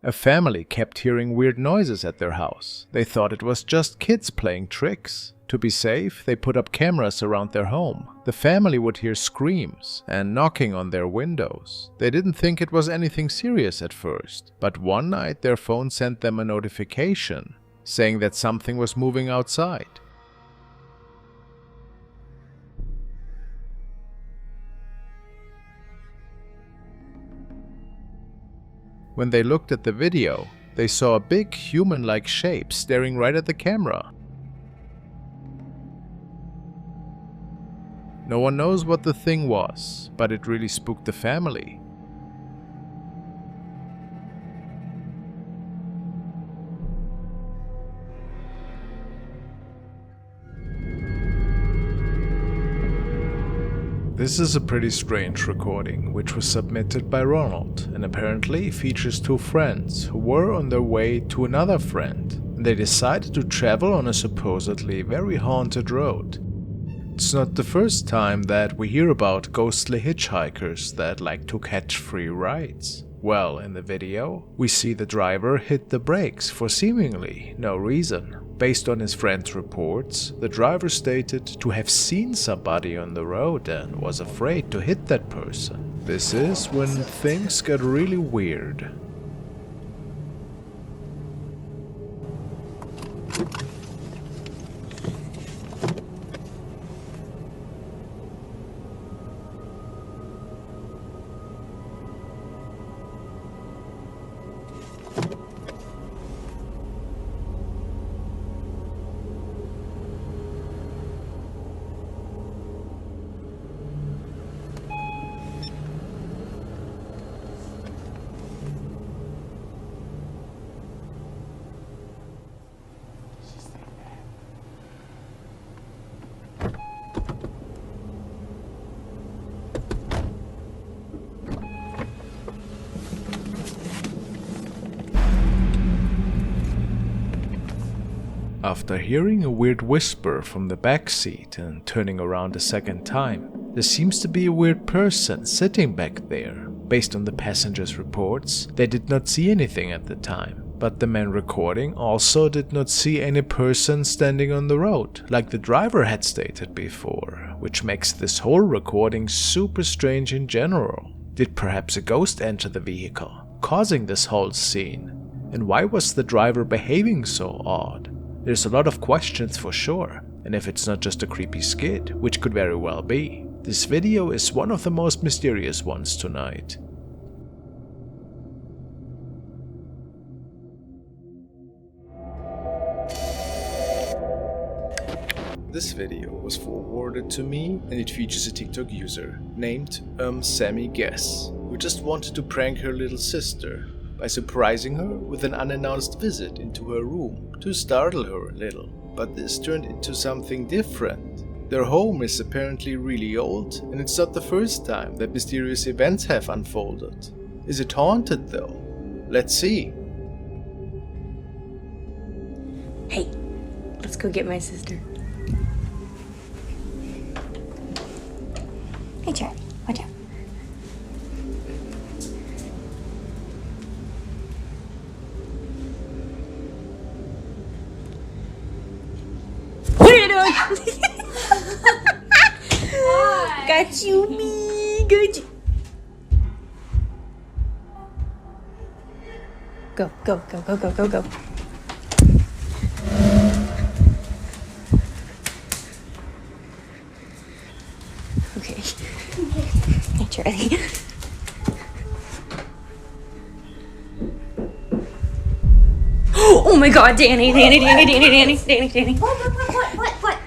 A family kept hearing weird noises at their house. They thought it was just kids playing tricks. To be safe, they put up cameras around their home. The family would hear screams and knocking on their windows. They didn't think it was anything serious at first, but one night their phone sent them a notification saying that something was moving outside. When they looked at the video, they saw a big human-like shape staring right at the camera. No one knows what the thing was, but it really spooked the family. This is a pretty strange recording, which was submitted by Ronald, and apparently features two friends who were on their way to another friend, and they decided to travel on a supposedly very haunted road. It's not the first time that we hear about ghostly hitchhikers that like to catch free rides. Well, in the video, we see the driver hit the brakes for seemingly no reason. Based on his friend's reports, the driver stated to have seen somebody on the road and was afraid to hit that person. This is when things get really weird. After hearing a weird whisper from the back seat and turning around a second time, there seems to be a weird person sitting back there. Based on the passengers' reports, they did not see anything at the time, but the man recording also did not see any person standing on the road, like the driver had stated before, which makes this whole recording super strange in general. Did perhaps a ghost enter the vehicle, causing this whole scene? And why was the driver behaving so odd? There's a lot of questions for sure, and if it's not just a creepy skid, which could very well be, this video is one of the most mysterious ones tonight. This video was forwarded to me, and it features a TikTok user named Sammy Guess, who just wanted to prank her little sister by surprising her with an unannounced visit into her room to startle her a little. But this turned into something different. Their home is apparently really old, and it's not the first time that mysterious events have unfolded. Is it haunted though? Let's see. Hey, let's go get my sister. Hey Charlie, watch out. What are you doing? Got you, me. Got you. Go, go, go, go, go, go, go. Okay. Hey, Charlie. Oh my God, Danny. What?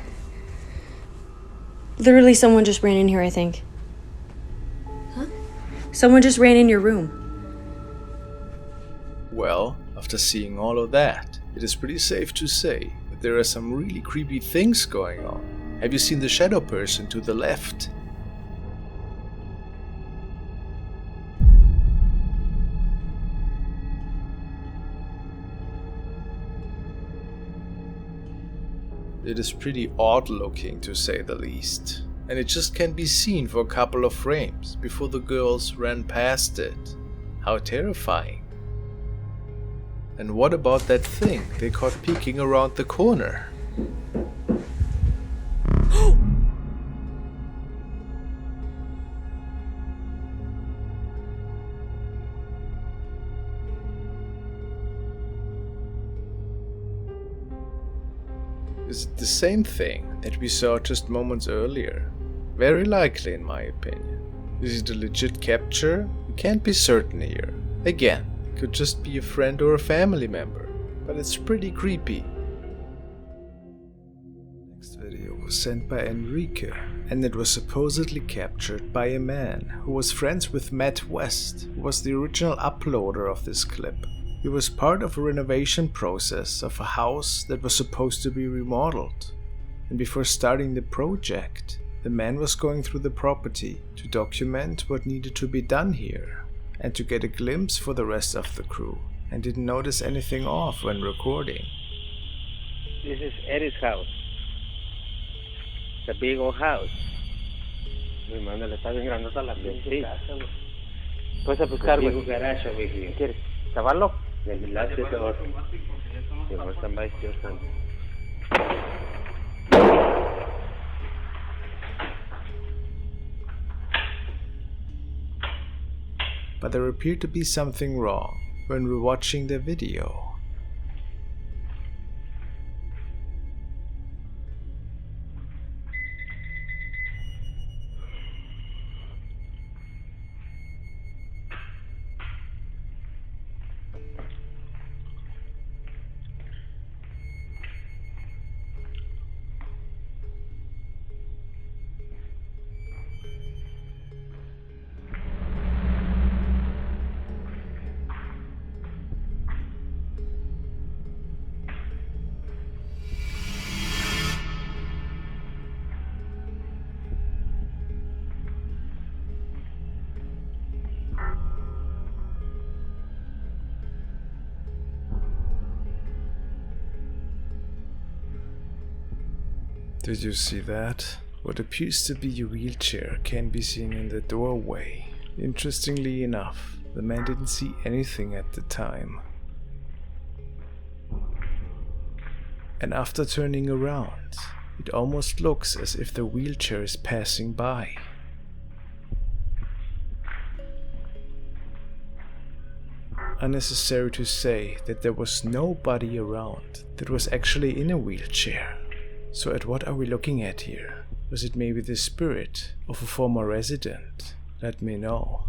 Literally, someone just ran in here, I think. Huh? Someone just ran in your room. Well, after seeing all of that, it is pretty safe to say that there are some really creepy things going on. Have you seen the shadow person to the left? It is pretty odd looking, to say the least, and it just can't be seen for a couple of frames before the girls ran past it. How terrifying. And what about that thing they caught peeking around the corner? Is it the same thing that we saw just moments earlier? Very likely, in my opinion. Is it a legit capture? We can't be certain here. Again, it could just be a friend or a family member, but it's pretty creepy. Next video was sent by Enrique, and it was supposedly captured by a man who was friends with Matt West, who was the original uploader of this clip. He was part of a renovation process of a house that was supposed to be remodeled. And before starting the project, the man was going through the property to document what needed to be done here and to get a glimpse for the rest of the crew, and didn't notice anything off when recording. This is Eddie's house. It's a big old house. Mi hermano le está bien grandota la sí. Puedes a buscar, güey. ¿Qué quieres? ¿Chavarlo? Del last door. You want somebody to stand. But there appeared to be something wrong when rewatching the video. Did you see that? What appears to be a wheelchair can be seen in the doorway. Interestingly enough, the man didn't see anything at the time. And after turning around, it almost looks as if the wheelchair is passing by. Unnecessary to say that there was nobody around that was actually in a wheelchair. So at what are we looking at here? Was it maybe the spirit of a former resident? Let me know.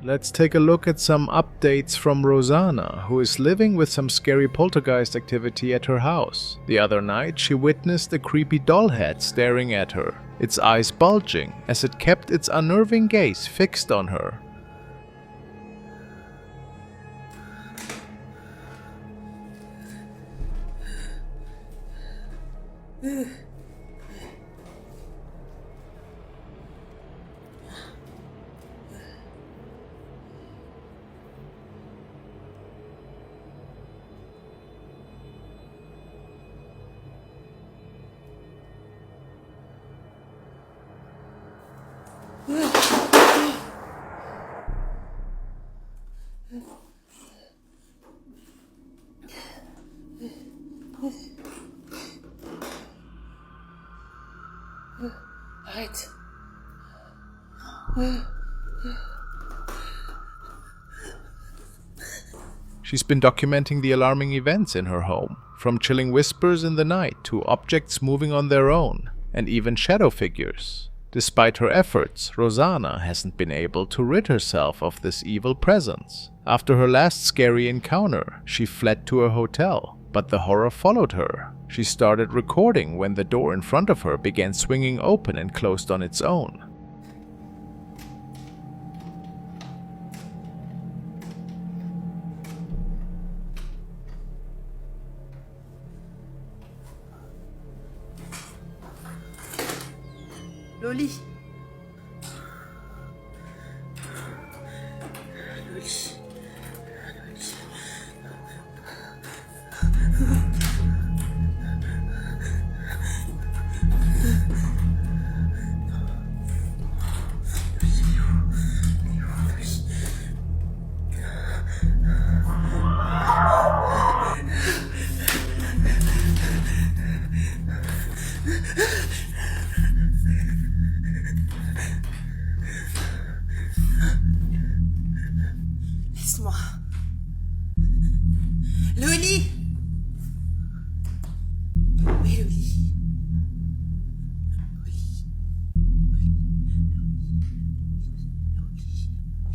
Let's take a look at some updates from Rosanna, who is living with some scary poltergeist activity at her house. The other night, she witnessed a creepy doll head staring at her, its eyes bulging as it kept its unnerving gaze fixed on her. Right. She's been documenting the alarming events in her home, from chilling whispers in the night to objects moving on their own, and even shadow figures. Despite her efforts, Rosanna hasn't been able to rid herself of this evil presence. After her last scary encounter, she fled to a hotel, but the horror followed her. She started recording when the door in front of her began swinging open and closed on its own. Loli. Loli. Laisse-moi. Loli. Oui, Loli.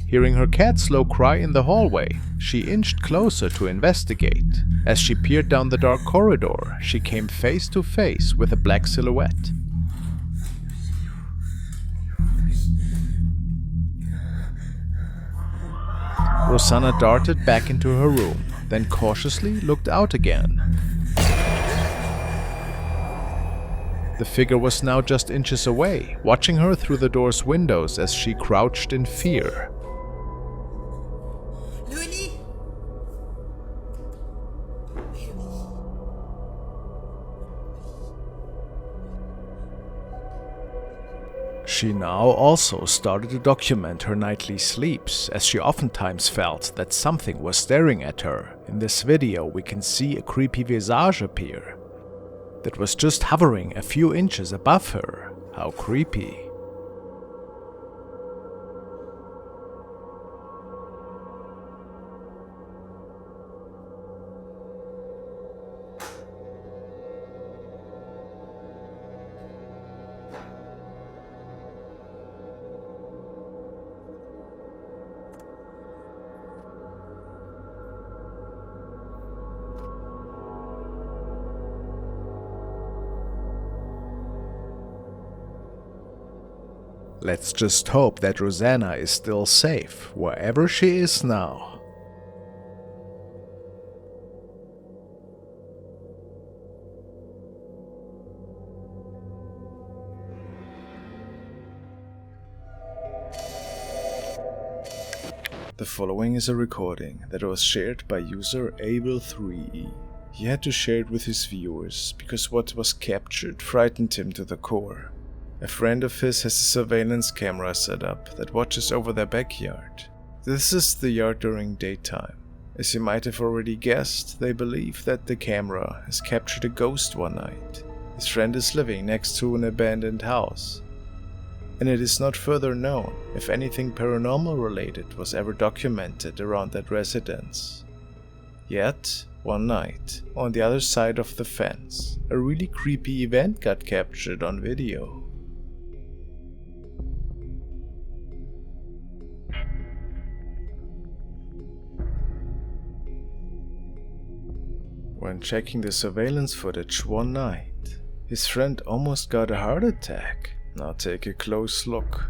Hearing her cat slow cry in the hallway, she inched closer to investigate. As she peered down the dark corridor, she came face to face with a black silhouette. Rosanna darted back into her room, then cautiously looked out again. The figure was now just inches away, watching her through the door's windows as she crouched in fear. Loli. She now also started to document her nightly sleeps, as she oftentimes felt that something was staring at her. In this video we can see a creepy visage appear that was just hovering a few inches above her. How creepy. Let's just hope that Rosanna is still safe, wherever she is now. The following is a recording that was shared by user Abel3E. He had to share it with his viewers because what was captured frightened him to the core. A friend of his has a surveillance camera set up that watches over their backyard. This is the yard during daytime. As you might have already guessed, they believe that the camera has captured a ghost one night. His friend is living next to an abandoned house, and it is not further known if anything paranormal related was ever documented around that residence. Yet, one night, on the other side of the fence, a really creepy event got captured on video. When checking the surveillance footage one night, his friend almost got a heart attack. Now take a close look.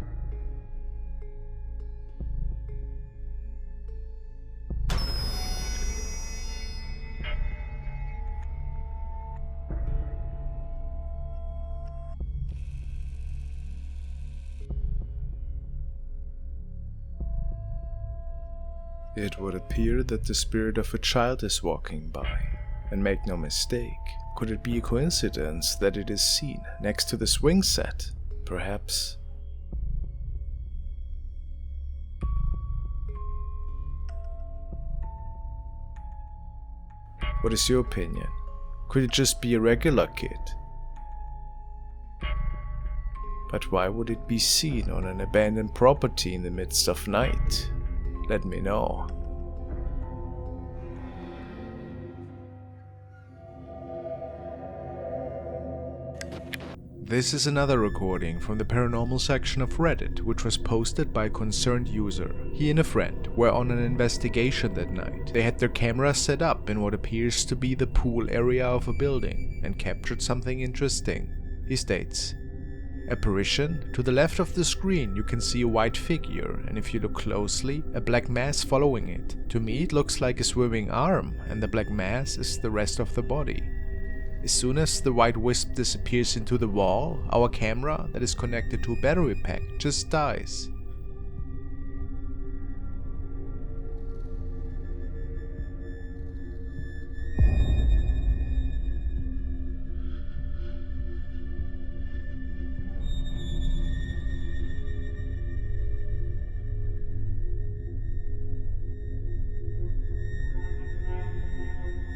It would appear that the spirit of a child is walking by. And make no mistake, could it be a coincidence that it is seen next to the swing set? Perhaps. What is your opinion? Could it just be a regular kid? But why would it be seen on an abandoned property in the midst of night? Let me know. This is another recording from the paranormal section of Reddit, which was posted by a concerned user. He and a friend were on an investigation that night. They had their cameras set up in what appears to be the pool area of a building and captured something interesting. He states, "Apparition? To the left of the screen you can see a white figure, and if you look closely, a black mass following it. To me it looks like a swimming arm, and the black mass is the rest of the body. As soon as the white wisp disappears into the wall, our camera that is connected to a battery pack just dies."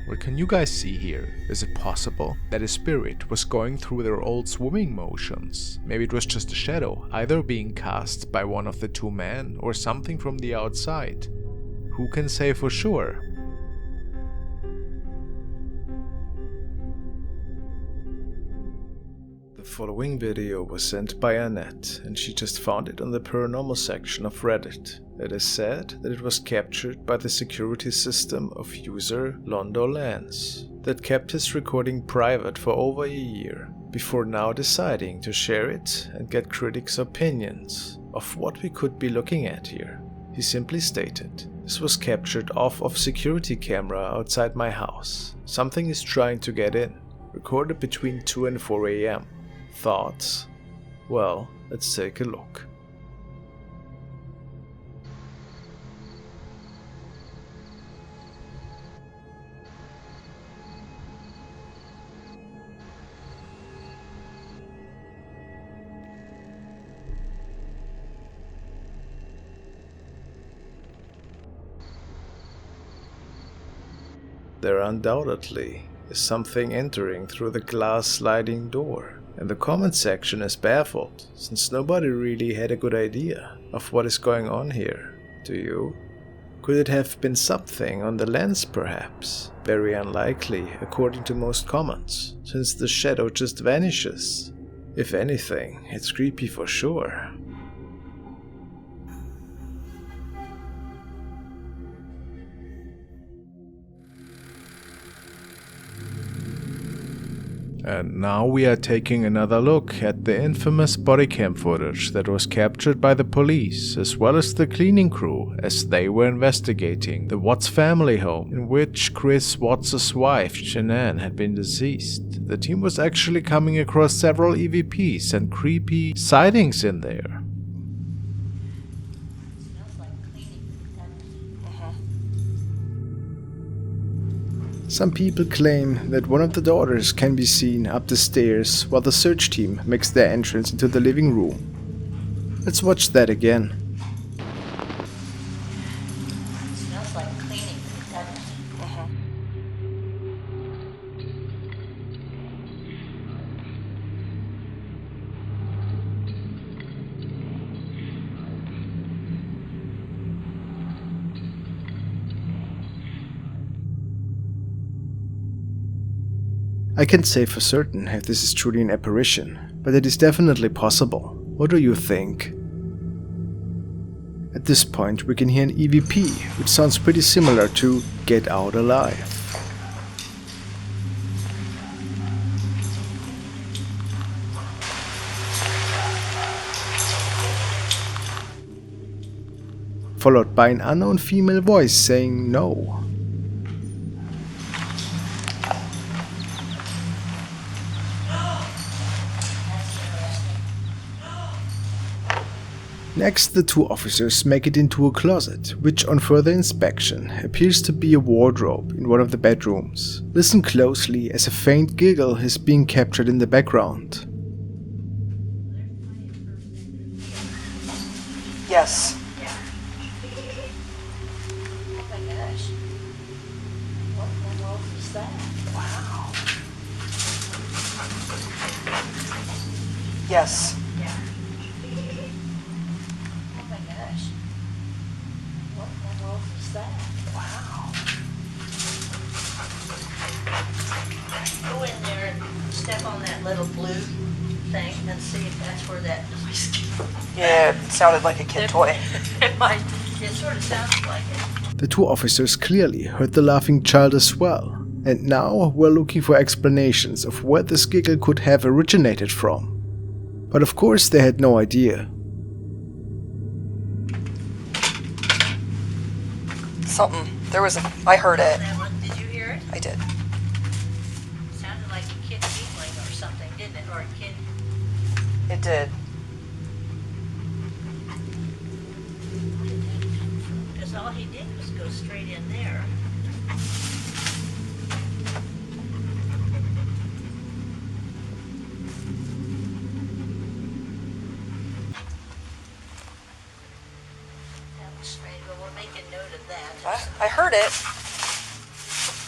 What can you guys see here? Is it possible that a spirit was going through their old swimming motions? Maybe it was just a shadow, either being cast by one of the two men or something from the outside. Who can say for sure? The following video was sent by Annette, and she just found it on the paranormal section of Reddit. It is said that it was captured by the security system of user Londo Lance, that kept his recording private for over a year, before now deciding to share it and get critics' opinions of what we could be looking at here. He simply stated, "This was captured off of security camera outside my house. Something is trying to get in. Recorded between 2 and 4 AM. Thoughts? Well, let's take a look." There undoubtedly is something entering through the glass sliding door, and the comment section is baffled, since nobody really had a good idea of what is going on here. Do you? Could it have been something on the lens perhaps? Very unlikely, according to most comments, since the shadow just vanishes. If anything, it's creepy for sure. And now we are taking another look at the infamous body cam footage that was captured by the police as well as the cleaning crew as they were investigating the Watts family home in which Chris Watts' wife Shanann had been deceased. The team was actually coming across several EVPs and creepy sightings in there. Some people claim that one of the daughters can be seen up the stairs while the search team makes their entrance into the living room. Let's watch that again. Smells like cleaning, doesn't it? I can't say for certain if this is truly an apparition, but it is definitely possible. What do you think? At this point we can hear an EVP, which sounds pretty similar to "Get Out Alive." Followed by an unknown female voice saying no. Next, the two officers make it into a closet, which on further inspection appears to be a wardrobe in one of the bedrooms. Listen closely as a faint giggle is being captured in the background. Yes. Oh my gosh. What in the world is that? Wow. Yes. Oh my gosh. What in the world is that? Wow. Go in there and step on that little blue thing and see if that's where that noise came from. Yeah, it sounded like a kid toy. It sort of sounds like it. The two officers clearly heard the laughing child as well, and now were looking for explanations of where this giggle could have originated from. But of course they had no idea. Something. I heard it. Did you hear it? I did. It sounded like a kid giggling or something, didn't it? Or a kid. It did. Because all he did was go straight in there. That was strange. Well, we'll make a note of that. I heard it.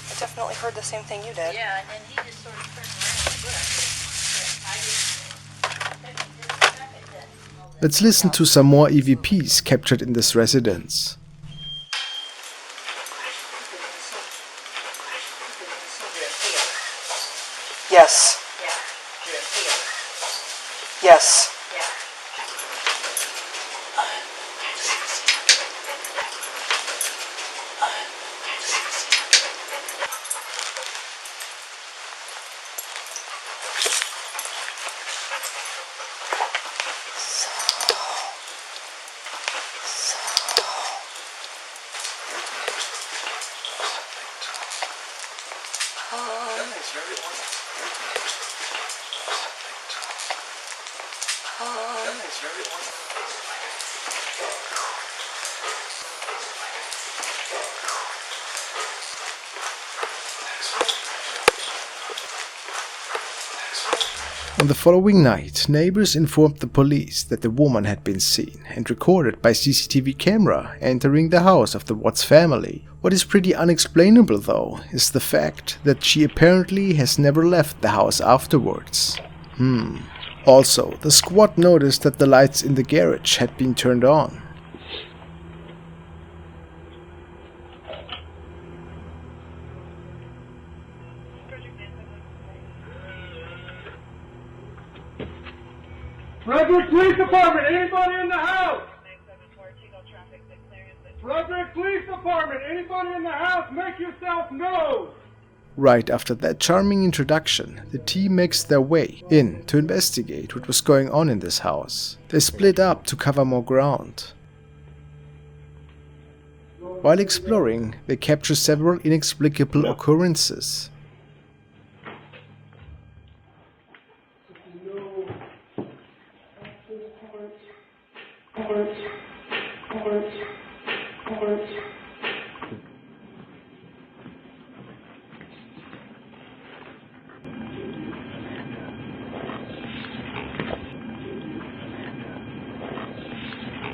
I definitely heard the same thing you did. Yeah, and then he just sort of turned around and looked. But I just. Let's listen to some more EVPs captured in this residence. Yes. Yes. On the following night, neighbors informed the police that the woman had been seen and recorded by CCTV camera entering the house of the Watts family. What is pretty unexplainable though is the fact that she apparently has never left the house afterwards. Also, the squad noticed that the lights in the garage had been turned on. Frederick Police Department, anybody in the house? Frederick Police Department, anybody in the house, make yourself known! Right after that charming introduction, the team makes their way in to investigate what was going on in this house. They split up to cover more ground. While exploring, they capture several inexplicable occurrences.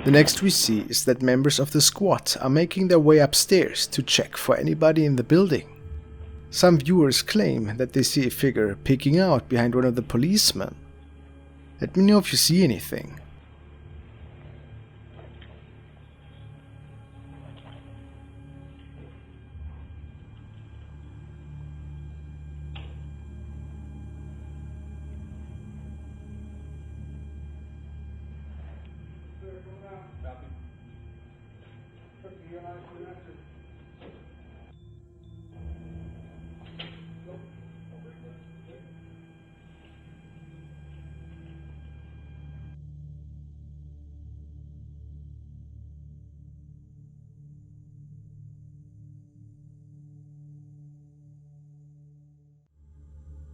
The next we see is that members of the squad are making their way upstairs to check for anybody in the building. Some viewers claim that they see a figure peeking out behind one of the policemen. Let me know if you see anything.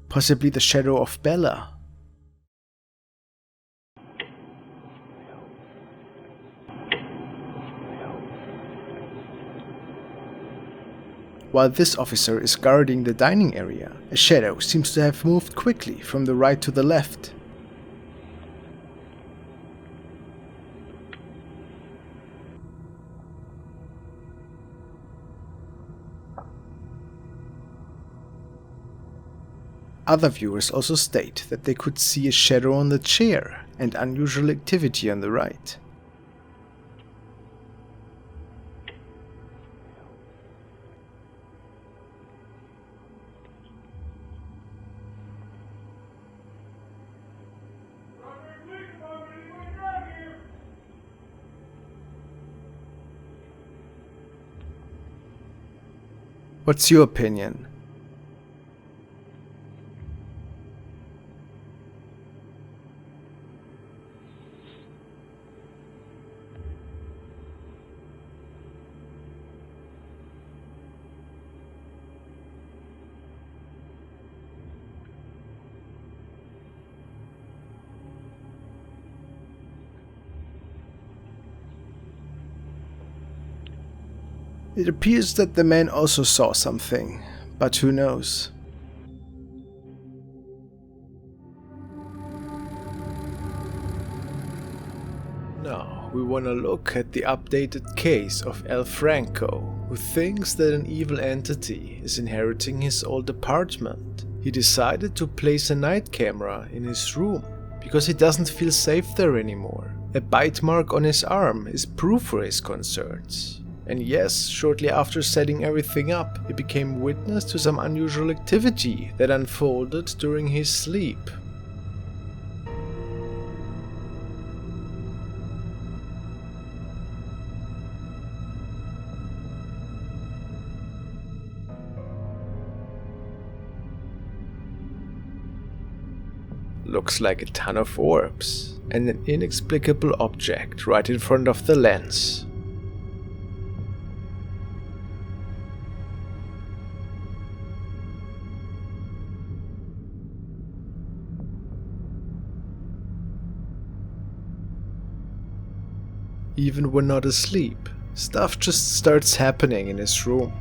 Possibly the shadow of Bella. While this officer is guarding the dining area, a shadow seems to have moved quickly from the right to the left. Other viewers also state that they could see a shadow on the chair and unusual activity on the right. What's your opinion? It appears that the man also saw something, but who knows? Now, we want to look at the updated case of El Franco, who thinks that an evil entity is inheriting his old apartment. He decided to place a night camera in his room, because he doesn't feel safe there anymore. A bite mark on his arm is proof for his concerns. And yes, shortly after setting everything up, he became witness to some unusual activity that unfolded during his sleep. Looks like a ton of orbs and an inexplicable object right in front of the lens. Even when not asleep, stuff just starts happening in his room.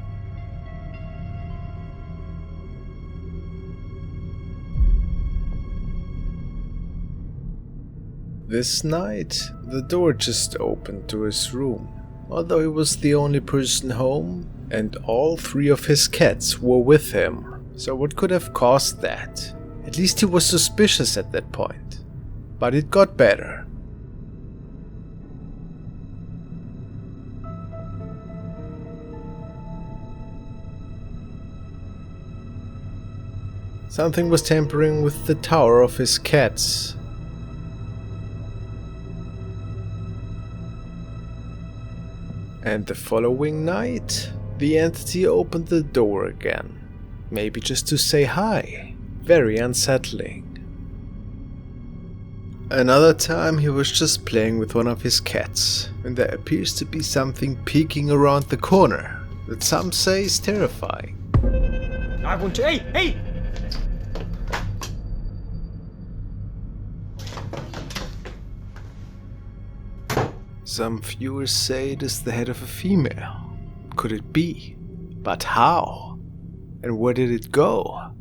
This night, the door just opened to his room, although he was the only person home, and all 3 of his cats were with him. So what could have caused that? At least he was suspicious at that point. But it got better. Something was tampering with the tower of his cats. And the following night, the entity opened the door again. Maybe just to say hi. Very unsettling. Another time he was just playing with one of his cats, and there appears to be something peeking around the corner that some say is terrifying. Hey! Some viewers say it is the head of a female. Could it be? But how? And where did it go?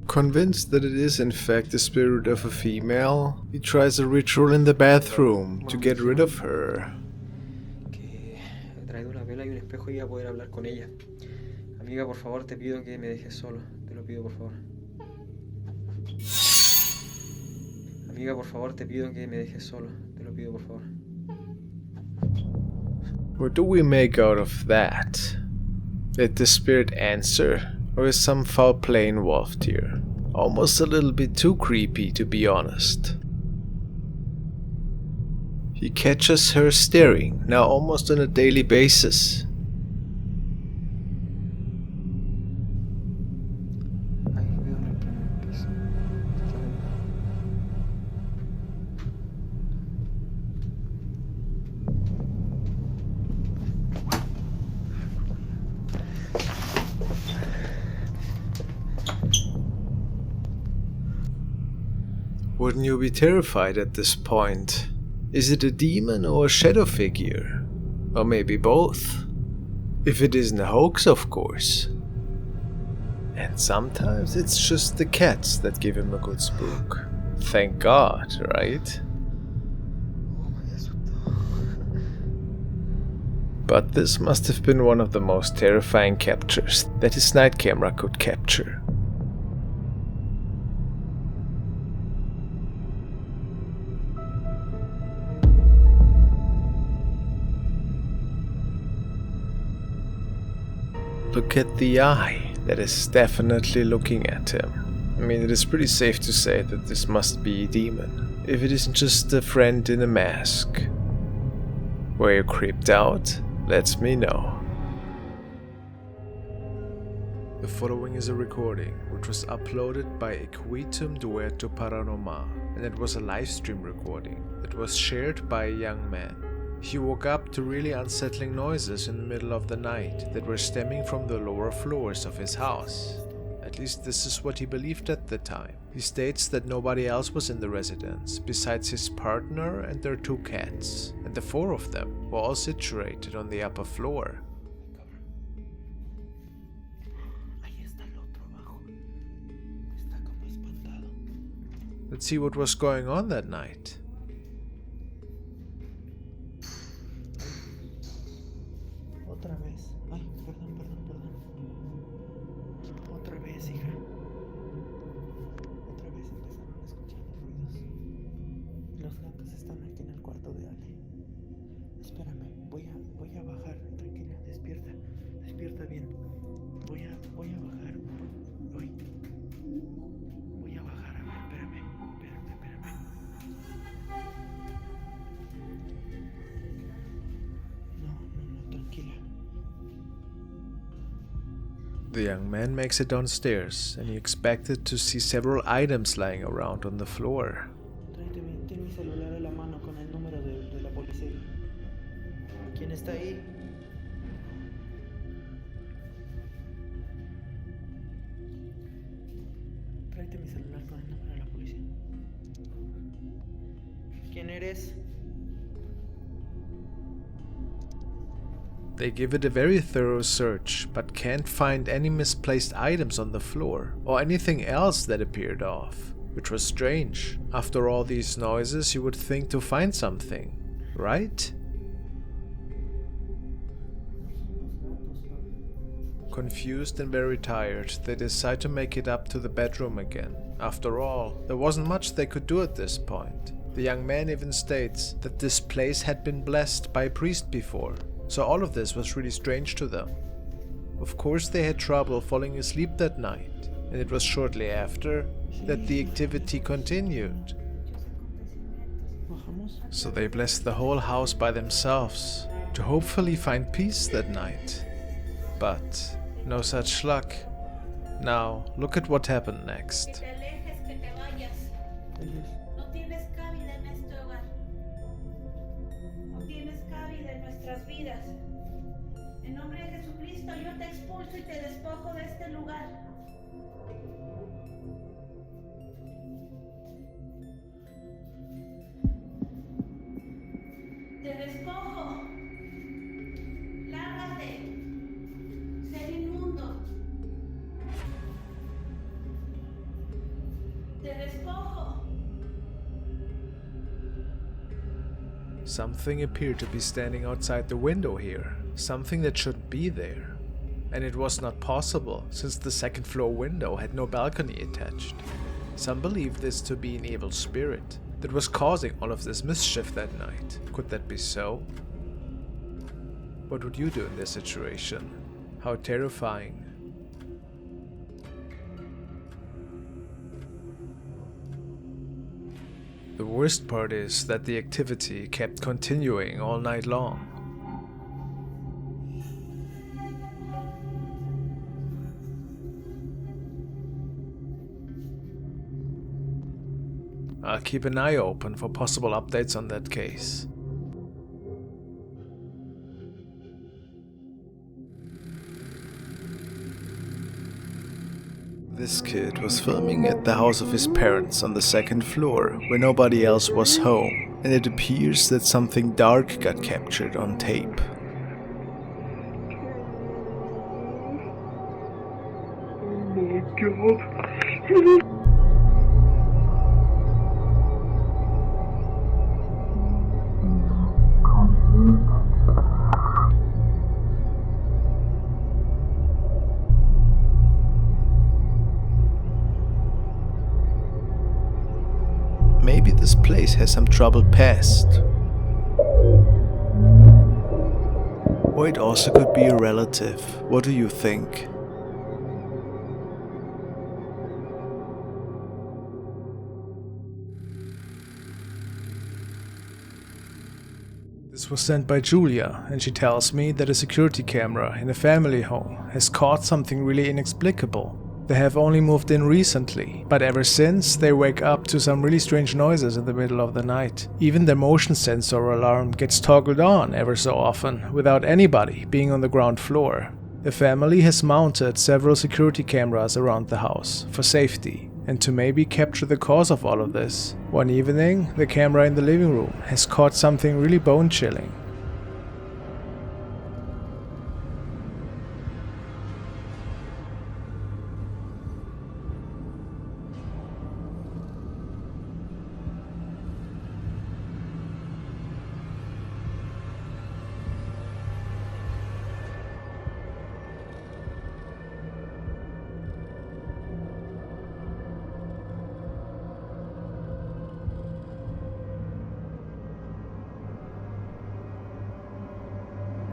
Convinced that it is in fact the spirit of a female, he tries a ritual in the bathroom to get rid of her. Que he traído una vela y un espejo y a poder hablar con ella. Amiga, por favor, te pido que me dejes solo. Te lo pido, por favor. Amiga, por favor, te pido que me dejes solo. Te lo pido, por favor. What do we make out of that? Did the spirit answer, or is some foul play involved here? Almost a little bit too creepy, to be honest. He catches her staring, now almost on a daily basis. Wouldn't you be terrified at this point? Is it a demon or a shadow figure? Or maybe both? If it isn't a hoax, of course. And sometimes it's just the cats that give him a good spook. Thank God, right? But this must have been one of the most terrifying captures that his night camera could capture. Look at the eye that is definitely looking at him. I mean, it is pretty safe to say that this must be a demon, if it isn't just a friend in a mask. Were you creeped out? Let me know. The following is a recording which was uploaded by Equitum Dueto Paranormal, and it was a live stream recording that was shared by a young man. He woke up to really unsettling noises in the middle of the night that were stemming from the lower floors of his house. At least this is what he believed at the time. He states that nobody else was in the residence besides his partner and their 2 cats, and the 4 of them were all situated on the upper floor. Let's see what was going on that night. Otra vez. Ay, perdón. Otra vez, hija. Otra vez empezaron a escuchar ruidos. Los gatos están aquí en el cuarto de Ale. Espérame, voy a bajar. Tranquila, despierta bien. Voy a bajar. Voy a bajar, a ver, espérame. No, tranquila. The young man makes it downstairs, and he expected to see several items lying around on the floor. Ten mi celular a la mano con el número de la policía. ¿Quién está ahí? Tráete mi celular con el número de la policía. ¿Quién eres? They give it a very thorough search, but can't find any misplaced items on the floor, or anything else that appeared off, which was strange. After all these noises, you would think to find something, right? Confused and very tired, they decide to make it up to the bedroom again. After all, there wasn't much they could do at this point. The young man even states that this place had been blessed by a priest before, so all of this was really strange to them. Of course they had trouble falling asleep that night, and it was shortly after that the activity continued. So they blessed the whole house by themselves to hopefully find peace that night. But no such luck. Now look at what happened next. En nombre de Jesucristo, yo te expulso y te despojo de este lugar. Te despojo. Lárgate. Ser inmundo. Te despojo. Something appeared to be standing outside the window here, something that shouldn't be there. And it was not possible, since the second floor window had no balcony attached. Some believe this to be an evil spirit that was causing all of this mischief that night. Could that be so? What would you do in this situation? How terrifying. The worst part is that the activity kept continuing all night long. I'll keep an eye open for possible updates on that case. This kid was filming at the house of his parents on the second floor, where nobody else was home, and it appears that something dark got captured on tape. Oh my god. Maybe this place has some troubled past. Or it also could be a relative. What do you think? This This was sent by Julia, and she tells me that a security camera in a family home has caught something really inexplicable. They have only moved in recently, but ever since they wake up to some really strange noises in the middle of the night. Even their motion sensor alarm gets toggled on ever so often, without anybody being on the ground floor. The family has mounted several security cameras around the house for safety, and to maybe capture the cause of all of this. One evening, the camera in the living room has caught something really bone-chilling.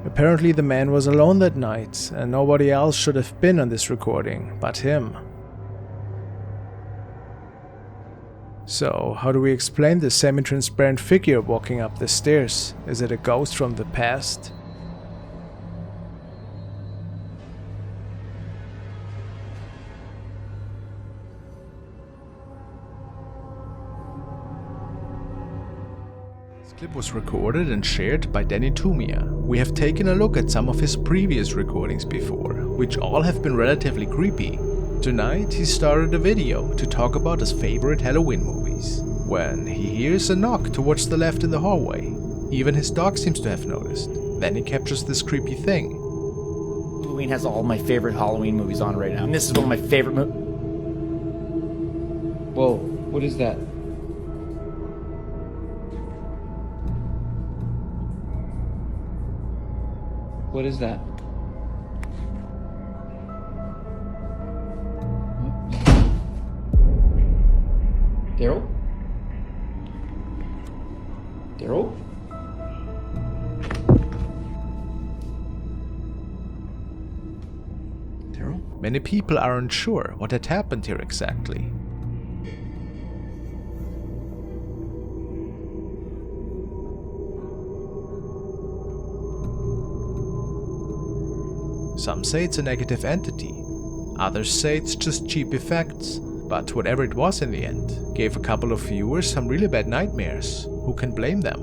Apparently the man was alone that night, and nobody else should have been on this recording but him. So, how do we explain this semi-transparent figure walking up the stairs? Is it a ghost from the past? This clip was recorded and shared by Danny Tumia. We have taken a look at some of his previous recordings before, which all have been relatively creepy. Tonight he started a video to talk about his favorite Halloween movies, when he hears a knock towards the left in the hallway. Even his dog seems to have noticed. Then he captures this creepy thing. Halloween has all my favorite Halloween movies on right now, and this is one of my favorite Whoa, what is that? What is that? Daryl? Daryl? Daryl? Many people are unsure what had happened here exactly. Some say it's a negative entity, others say it's just cheap effects, but whatever it was in the end, gave a couple of viewers some really bad nightmares. Who can blame them?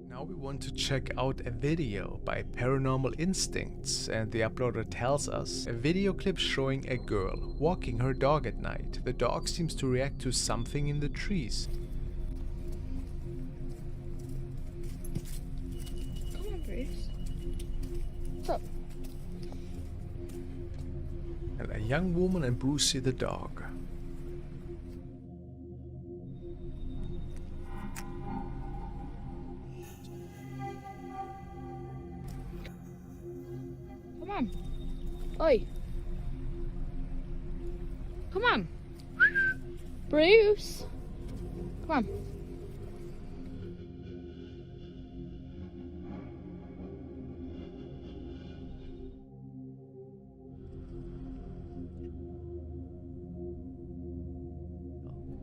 Now we want to check out a video by Paranormal Instincts, and the uploader tells us a video clip showing a girl walking her dog at night. The dog seems to react to something in the trees. What's up? And a young woman and Brucey the dog. Come on. Oi. Come on. Bruce. Come on.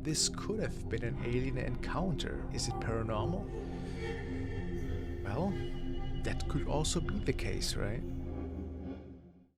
This could have been an alien encounter. Is it paranormal? Well, that could also be the case, right?